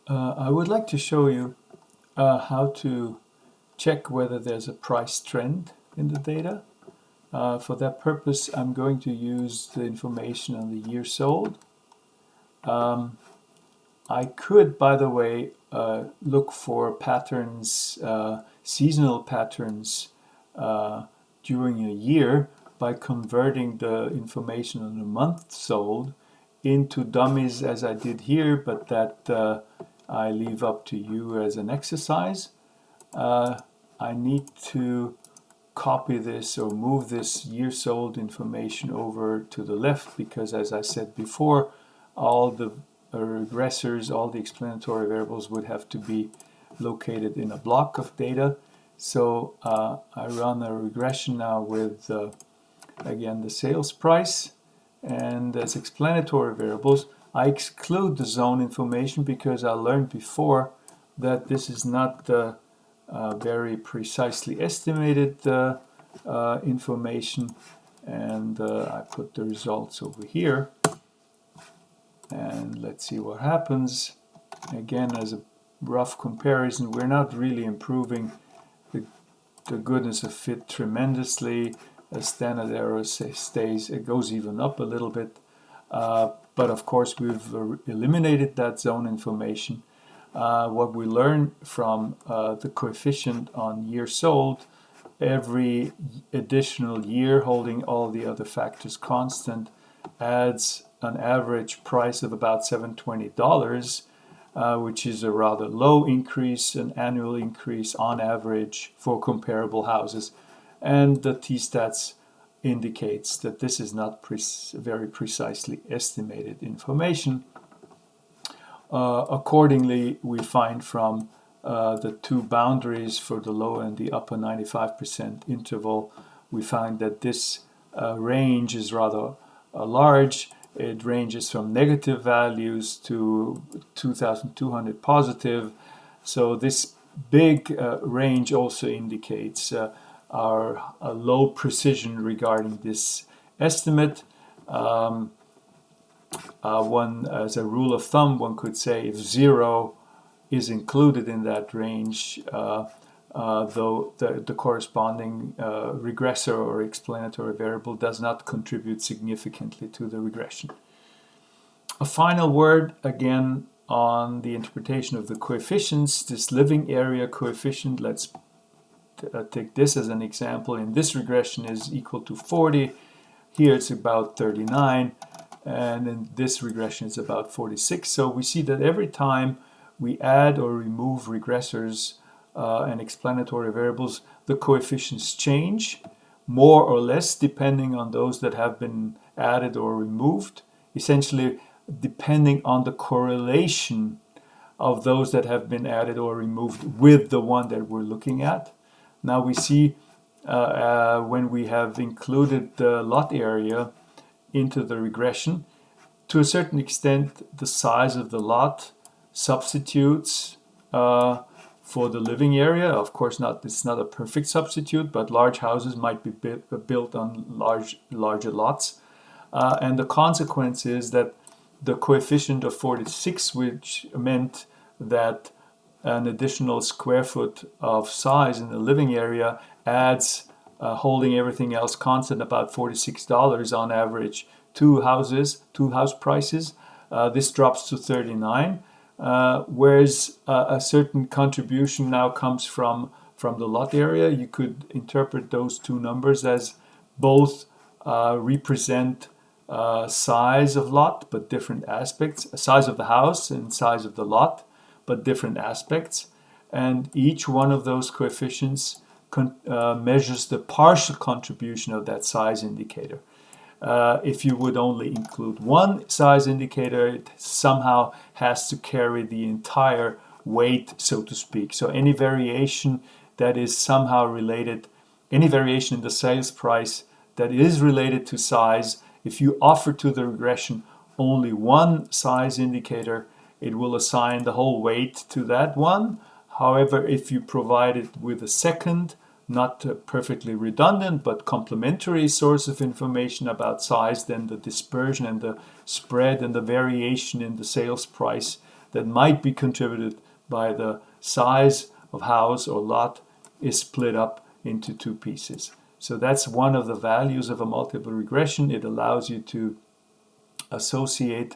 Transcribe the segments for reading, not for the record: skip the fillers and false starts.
I would like to show you how to check whether there's a price trend in the data. For that purpose, I'm going to use the information on the year sold. I could, by the way, look for patterns, seasonal patterns during a year by converting the information on the month sold into dummies as I did here, but that I leave up to you as an exercise. I need to copy this or move this year sold information over to the left because, as I said before, all the regressors, all the explanatory variables would have to be located in a block of data. So I run a regression now with, again, the sales price. And as explanatory variables, I exclude the zone information because I learned before that this is not very precisely estimated information. And I put the results over here. And let's see what happens. Again, as a rough comparison, we're not really improving the goodness of fit tremendously. A standard error stays, it goes even up a little bit. But of course, we've eliminated that zone information. What we learn from the coefficient on year sold, every additional year holding all the other factors constant adds an average price of about $720, which is a rather low increase, an annual increase on average for comparable houses. And the t-stats indicates that this is not very precisely estimated information. Accordingly, we find from the two boundaries for the low and the upper 95% interval, we find that this range is rather large. It ranges from negative values to 2,200 positive. So this big range also indicates our low precision regarding this estimate. As a rule of thumb, one could say if 0 is included in that range, though the corresponding regressor or explanatory variable does not contribute significantly to the regression. A final word again on the interpretation of the coefficients. This living area coefficient, let's take this as an example. In this regression is equal to 40. Here it's about 39. And in this regression it's about 46. So we see that every time we add or remove regressors and explanatory variables, the coefficients change more or less depending on those that have been added or removed, essentially depending on the correlation of those that have been added or removed with the one that we're looking at. Now we see when we have included the lot area into the regression, to a certain extent the size of the lot substitutes for the living area. Of course, it's not a perfect substitute, but large houses might be built on larger lots. And the consequence is that the coefficient of 46, which meant that an additional square foot of size in the living area adds, holding everything else constant, about $46 on average two house prices. This drops to 39. Whereas a certain contribution now comes from the lot area. You could interpret those two numbers as both represent size of lot, but different aspects, size of the house and size of the lot, but different aspects. And each one of those coefficients measures the partial contribution of that size indicator. If you would only include one size indicator, it somehow has to carry the entire weight, so to speak. So any variation that is somehow related, any variation in the sales price that is related to size, if you offer to the regression only one size indicator, it will assign the whole weight to that one. However, if you provide it with a second, not perfectly redundant, but complementary source of information about size, then the dispersion and the spread and the variation in the sales price that might be contributed by the size of house or lot is split up into two pieces. So that's one of the values of a multiple regression. It allows you to associate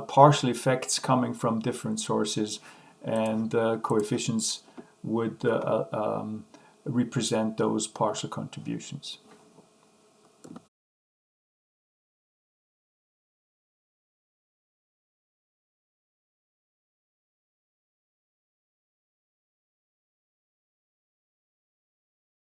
partial effects coming from different sources, and coefficients would represent those partial contributions.